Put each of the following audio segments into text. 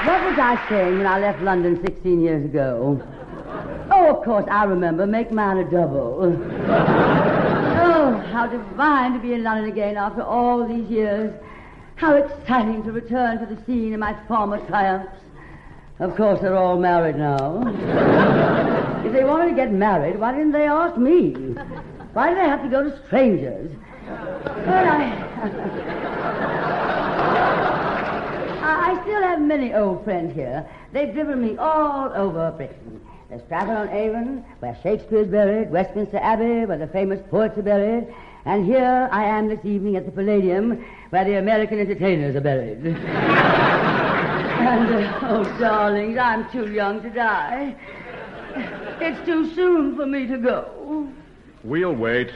What was I saying when I left London 16 years ago? Oh, of course, I remember. Make mine a double. Oh, how divine to be in London again after all these years. How exciting to return to the scene of my former triumphs. Of course, they're all married now. If they wanted to get married, why didn't they ask me? Why did they have to go to strangers? Well, I still have many old friends here. They've driven me all over Britain. There's Stratford-on-Avon, where Shakespeare's buried, Westminster Abbey, where the famous poets are buried, and here I am this evening at the Palladium, where the American entertainers are buried. And, oh, darlings, I'm too young to die. It's too soon for me to go. We'll wait.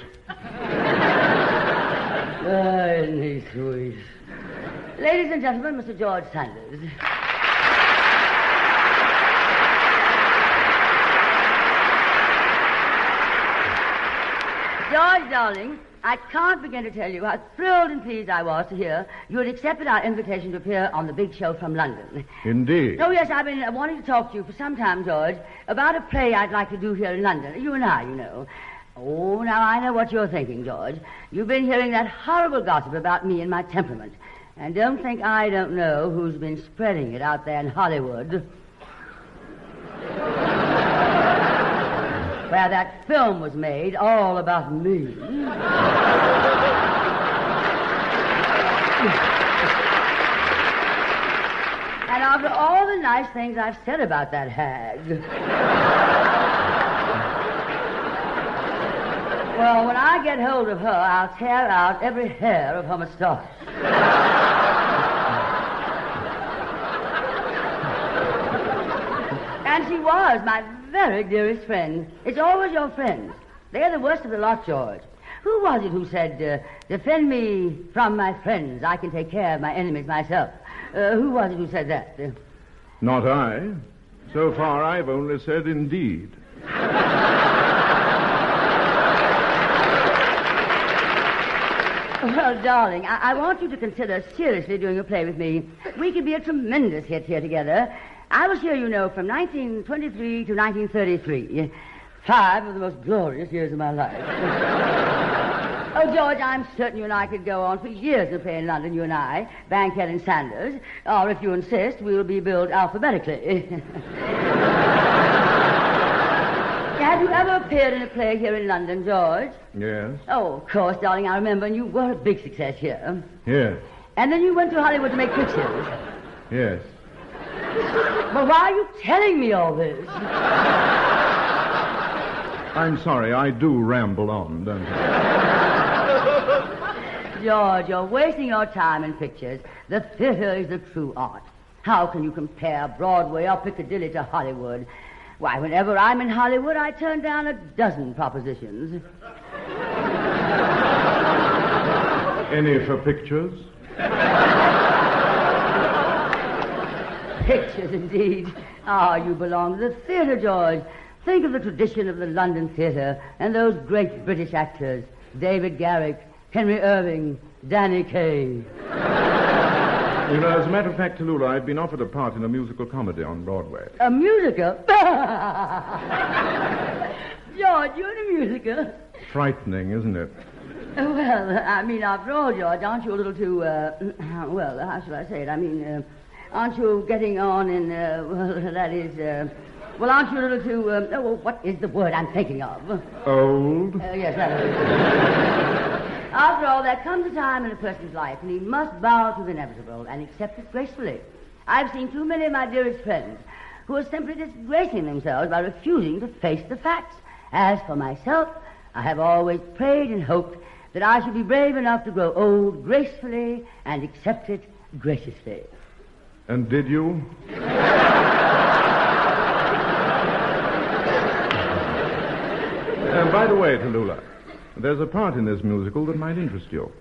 Isn't he sweet? Ladies and gentlemen, Mr. George Sanders. George, darling, I can't begin to tell you how thrilled and pleased I was to hear you had accepted our invitation to appear on the big show from London. Indeed. Oh, yes, I've been wanting to talk to you for some time, George, about a play I'd like to do here in London. You and I, you know. Oh, now I know what you're thinking, George. You've been hearing that horrible gossip about me and my temperament. And don't think I don't know who's been spreading it out there in Hollywood. Where that film was made all about me. And after all the nice things I've said about that hag. Well, when I get hold of her, I'll tear out every hair of her mustache. And she was my very dearest friend. It's always your friends. They're the worst of the lot, George. Who was it who said, defend me from my friends, I can take care of my enemies myself? Who was it who said that? Not I. So far, I've only said indeed. Well, darling, I want you to consider seriously doing a play with me. We could be a tremendous hit here together. I was here, you know, from 1923 to 1933. 5 of the most glorious years of my life. Oh, George, I'm certain you and I could go on for years to play in London, you and I, Bankhead and Sanders. Or if you insist, we'll be billed alphabetically. Have you ever appeared in a play here in London, George? Yes. Oh, of course, darling, I remember, and you were a big success here. Yes. And then you went to Hollywood to make pictures. Yes. But why are you telling me all this? I'm sorry, I do ramble on, don't I? George, you're wasting your time in pictures. The theater is the true art. How can you compare Broadway or Piccadilly to Hollywood? Why, whenever I'm in Hollywood, I turn down a dozen propositions. Any for pictures? Pictures, indeed. Ah, you belong to the theater, George. Think of the tradition of the London theater and those great British actors. David Garrick, Henry Irving, Danny Kaye. You know, as a matter of fact, Tallulah, I've been offered a part in a musical comedy on Broadway. A musical? George, you're in a musical? Frightening, isn't it? Well, I mean, after all, George, aren't you a little too, well, how shall I say it? I mean, aren't you getting on in, well, that is, well, aren't you a little too, oh, what is the word I'm thinking of? Old? Yes, that is. After all, there comes a time in a person's life when he must bow to the inevitable and accept it gracefully. I've seen too many of my dearest friends who are simply disgracing themselves by refusing to face the facts. As for myself, I have always prayed and hoped that I should be brave enough to grow old gracefully and accept it graciously. And did you? By the way, Tallulah, there's a part in this musical that might interest you.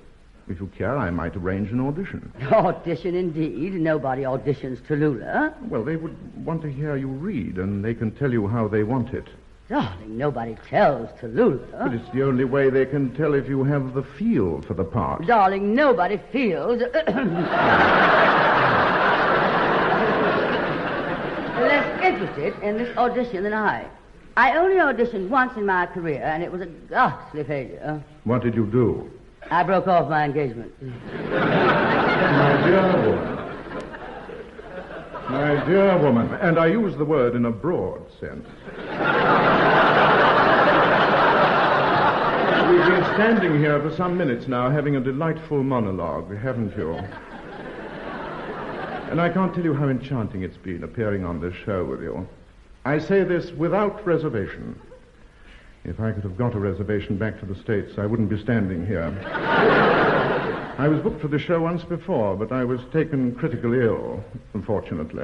If you care, I might arrange an audition. Audition, indeed. Nobody auditions Tallulah. Well, they would want to hear you read, and they can tell you how they want it. Darling, nobody tells Tallulah. But it's the only way they can tell if you have the feel for the part. Darling, nobody feels... less interested in this audition than I. I only auditioned once in my career, and it was a ghastly failure. What did you do? I broke off my engagement. My dear woman. My dear woman. And I use the word in a broad sense. We've been standing here for some minutes now having a delightful monologue, haven't you? And I can't tell you how enchanting it's been appearing on this show with you. I say this without reservation. If I could have got a reservation back to the States, I wouldn't be standing here. I was booked for the show once before, but I was taken critically ill, unfortunately.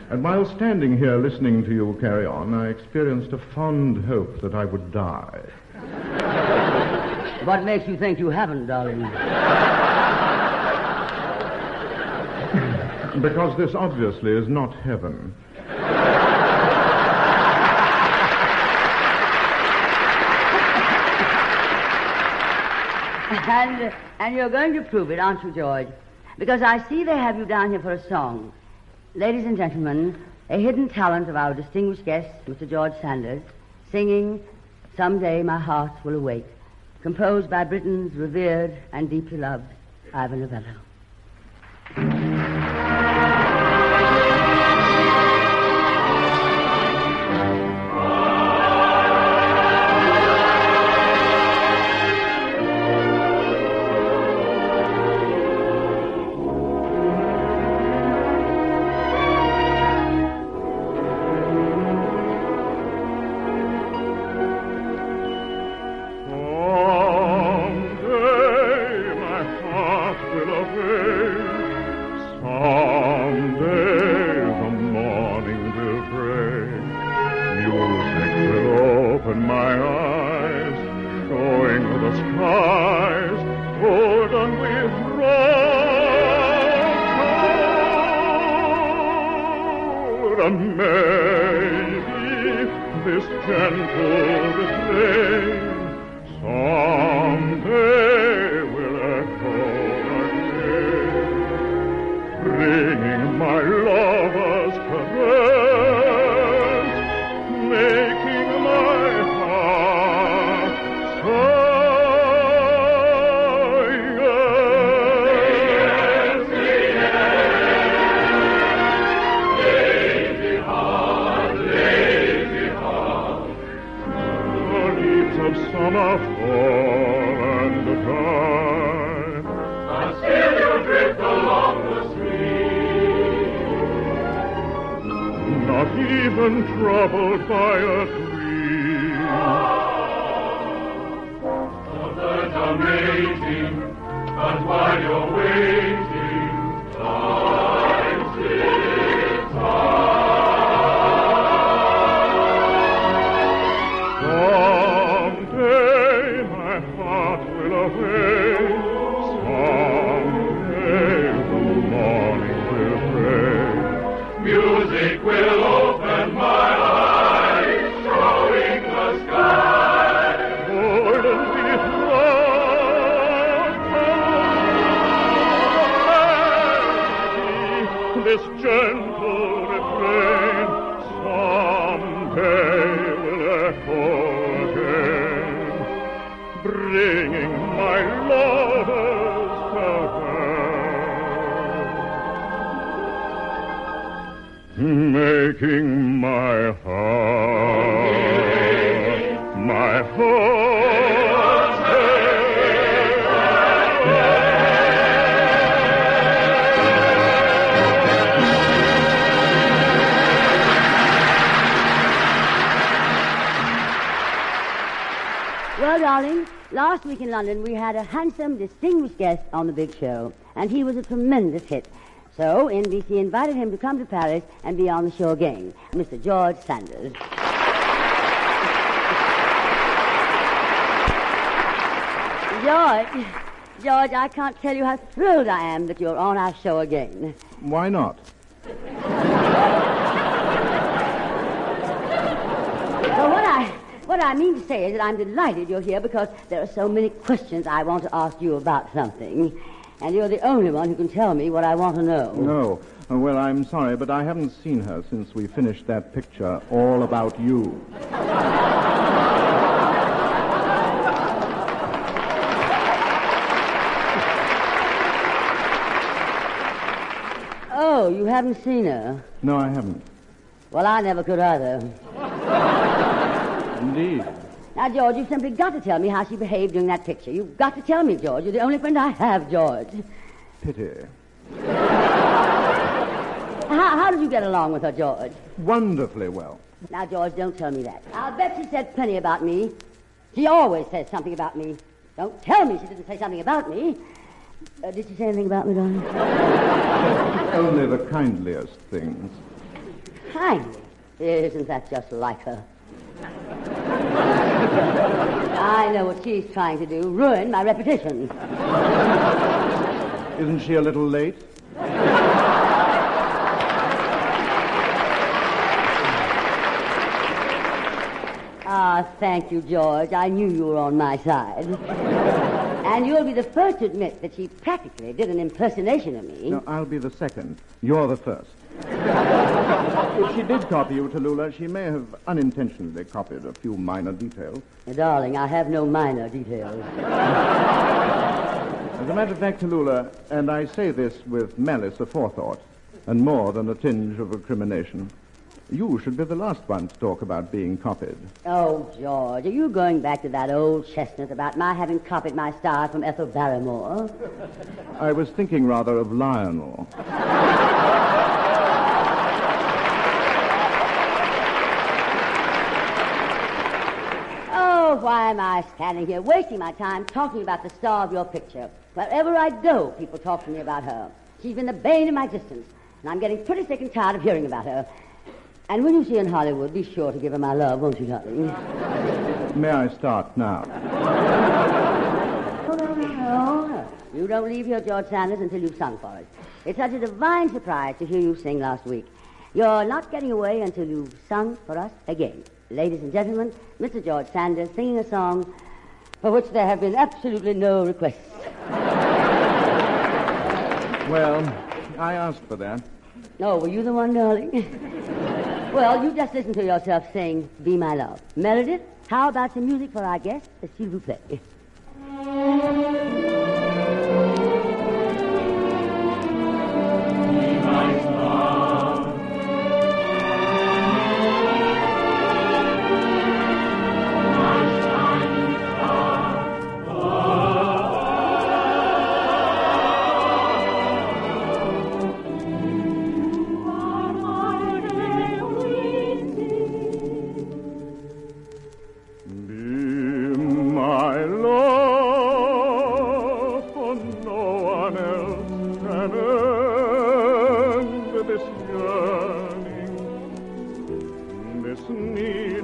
And while standing here listening to you carry on, I experienced a fond hope that I would die. What makes you think you haven't, darling? Because this obviously is not heaven. And you're going to prove it, aren't you, George? Because I see they have you down here for a song. Ladies and gentlemen, a hidden talent of our distinguished guest, Mr. George Sanders, singing Someday My Heart Will Awake, composed by Britain's revered and deeply loved Ivor Novello. Well, darling, last week in London we had a handsome, distinguished guest on the big show, and he was a tremendous hit. So NBC invited him to come to Paris and be on the show again, Mr. George Sanders. George, I can't tell you how thrilled I am that you're on our show again. Why not? What I mean to say is that I'm delighted you're here because there are so many questions I want to ask you about something. And you're the only one who can tell me what I want to know. No. Well, I'm sorry, but I haven't seen her since we finished that picture, All About You. Oh, you haven't seen her? No, I haven't. Well, I never could either. Indeed. Now, George, you've simply got to tell me how she behaved during that picture. You've got to tell me, George. You're the only friend I have, George. Pity. How did you get along with her, George? Wonderfully well. Now, George, don't tell me that. I'll bet she said plenty about me. She always says something about me. Don't tell me she didn't say something about me. Did she say anything about me, darling? Only the kindliest things. Kindly? Isn't that just like her? I know what she's trying to do. Ruin my reputation. Isn't she a little late? Ah, thank you, George. I knew you were on my side. And you'll be the first to admit that she practically did an impersonation of me. No, I'll be the second. You're the first. If she did copy you, Tallulah, she may have unintentionally copied a few minor details. Darling, I have no minor details. As a matter of fact, Tallulah, and I say this with malice aforethought, and more than a tinge of recrimination, you should be the last one to talk about being copied. Oh, George, are you going back to that old chestnut about my having copied my star from Ethel Barrymore? I was thinking rather of Lionel. Oh, why am I standing here wasting my time talking about the star of your picture? Wherever I go, people talk to me about her. She's been the bane of my existence, and I'm getting pretty sick and tired of hearing about her. And when you see her in Hollywood, be sure to give her my love, won't you, darling? May I start now? Oh, you don't leave here, George Sanders, until you've sung for us. It's such a divine surprise to hear you sing last week. You're not getting away until you've sung for us again. Ladies and gentlemen, Mr. George Sanders singing a song for which there have been absolutely no requests. Well, I asked for that. Oh, were you the one, darling? Well, you just listen to yourself sing Be My Love. Meredith, how about some music for our guest, s'il vous plaît?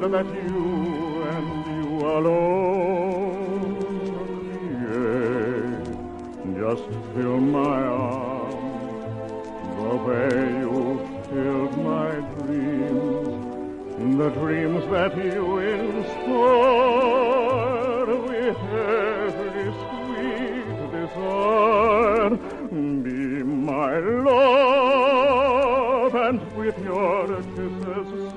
That you and you alone create. Just fill my arms the way you filled my dreams, the dreams that you inspired with every sweet desire. Be my love, and with your kisses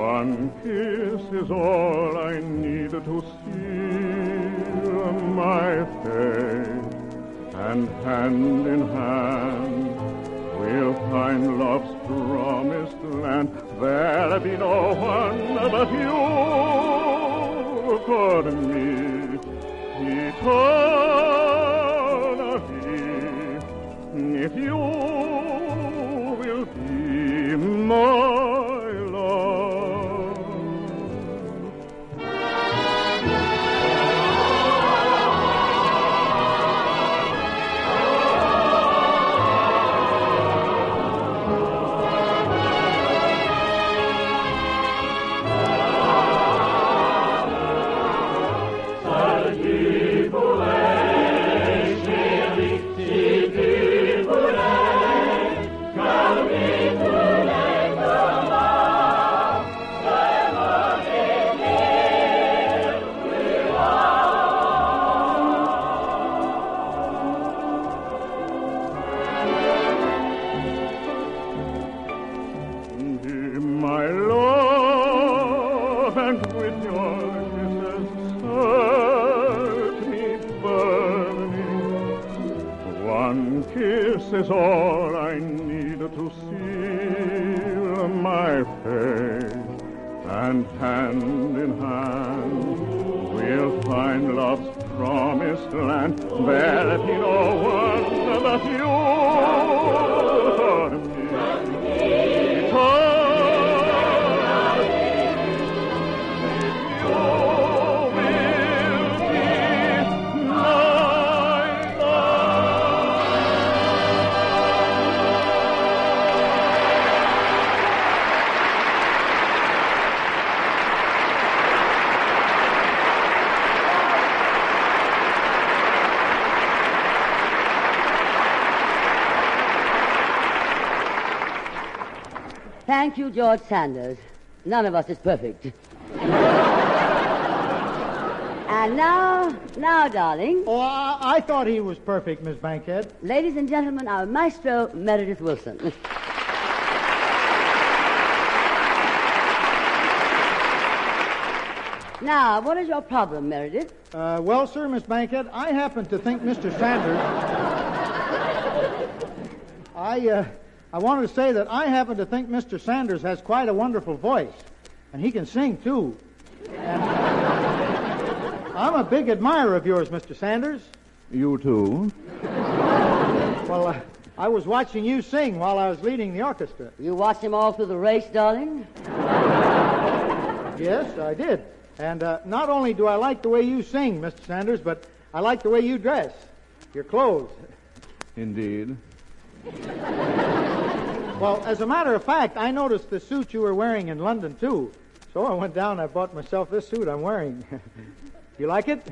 one kiss is all I need to seal my fate, and hand in hand we'll find love's promised land. There'll be no one but you for me eternally, if you will be my kisses set me burning. One kiss is all I need to seal my fate, and hand in hand we'll find love's promised land. There'll be no one but you for me. Thank you, George Sanders. None of us is perfect. And now, darling. Oh, I thought he was perfect, Miss Bankhead. Ladies and gentlemen, our maestro, Meredith Willson. Now, what is your problem, Meredith? Well, sir, Miss Bankhead, I happen to think Mr. Sanders... I wanted to say that I happen to think Mr. Sanders has quite a wonderful voice. And he can sing, too. And I'm a big admirer of yours, Mr. Sanders. You too? Well, I was watching you sing while I was leading the orchestra. You watched him all through the race, darling? Yes, I did. And not only do I like the way you sing, Mr. Sanders, but I like the way you dress. Your clothes. Indeed. Well, as a matter of fact, I noticed the suit you were wearing in London, too. So I went down and I bought myself this suit I'm wearing. You like it?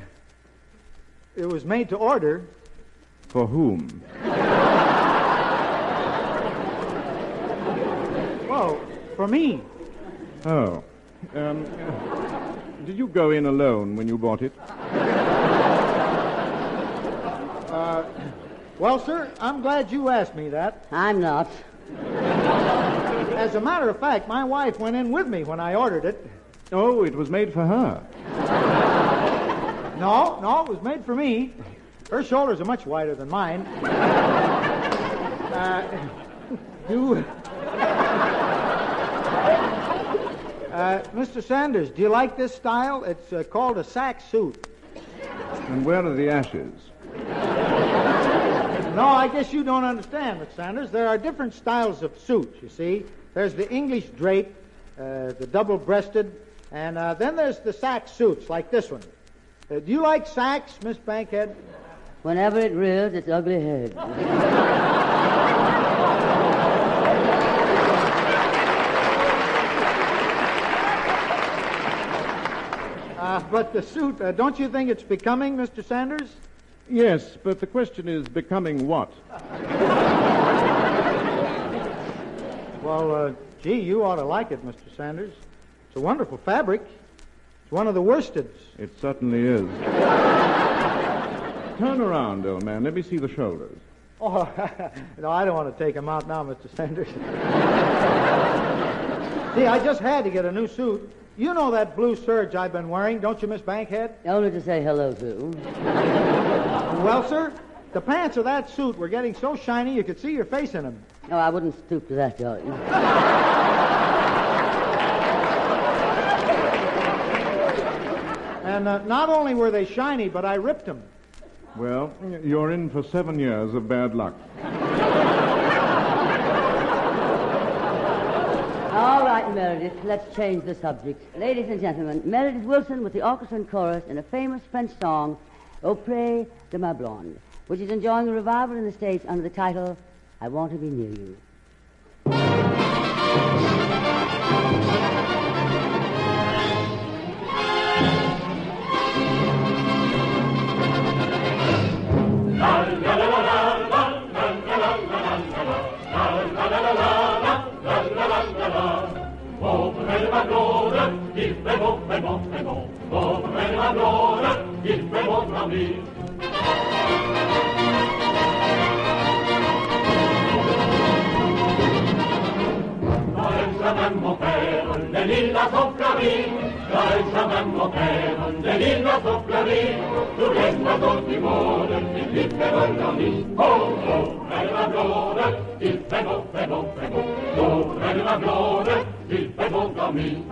It was made to order. For whom? Well, for me. Oh. Did you go in alone when you bought it? Well, sir, I'm glad you asked me that. I'm not. As a matter of fact, my wife went in with me when I ordered it. Oh, it was made for her. No, it was made for me. Her shoulders are much wider than mine. Mr. Sanders, do you like this style? It's called a sack suit. And where are the ashes? No, I guess you don't understand, Mr. Sanders. There are different styles of suits, you see. There's the English drape, the double-breasted, and then there's the sack suits, like this one. Do you like sacks, Miss Bankhead? Whenever it rears its ugly head. But the suit, don't you think it's becoming, Mr. Sanders? Yes, but the question is, becoming what? Well, gee, you ought to like it, Mr. Sanders. It's a wonderful fabric. It's one of the worsteds. It certainly is. Turn around, old man. Let me see the shoulders. Oh, no, I don't want to take them out now, Mr. Sanders. See, I just had to get a new suit. You know that blue serge I've been wearing, don't you, Miss Bankhead? Only to say hello to. Well, sir, the pants of that suit were getting so shiny you could see your face in them. No, I wouldn't stoop to that, darling. And not only were they shiny, but I ripped them. Well, you're in for 7 years of bad luck. All right, Meredith, let's change the subject. Ladies and gentlemen, Meredith Willson with the orchestra and chorus in a famous French song, Auprès de ma blonde, which is enjoying a revival in the States under the title, I Want to Be Near You. Mon père, des lilas ont fleuri, dans les chemins de mon père, des lilas ont fleuri, tous les oiseaux du monde, ils vivent dans l'île. Oh, oh, elle va blonde, il fait beau, fait beau, fait beau. Oh, elle va blonde, il fait beau dans l'île.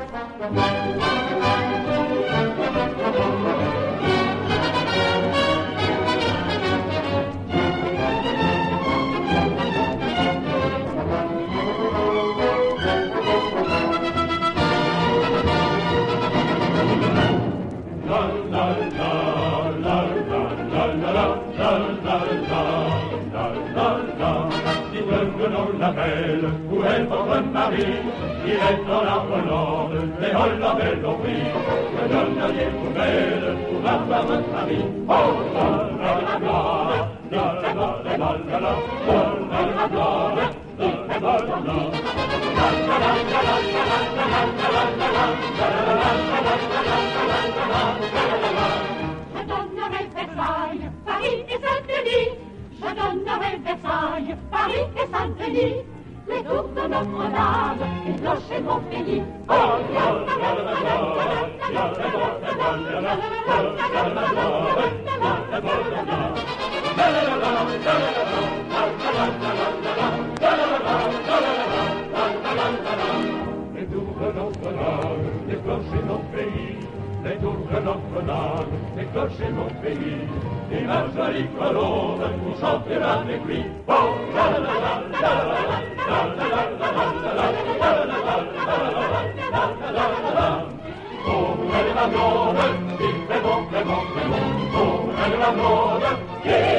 La belle, où est votre mari? Il est dans la Hollande, les Hollandais l'ont pris. Que donneriez-vous belle pour avoir votre mari? Oh, la la gloire, la la la la la la, oh, la la gloire, la la la la. Je donnerai Versailles, Paris et Saint-Denis. Je donnerai Versailles, Paris et Saint-Denis, les tours de Notre-Dame, les clochers de mon pays. Oh, les tours de Notre-Dame, les clochers de mon pays. Les tours de Notre-Dame, les clochers de mon pays, et ma jolie colombe, vous chantez avec lui. Oh, la la la la la la la. Oh, elle est ma blonde, il fait bon, fait bon, fait bon. Oh, elle est ma blonde, yeah.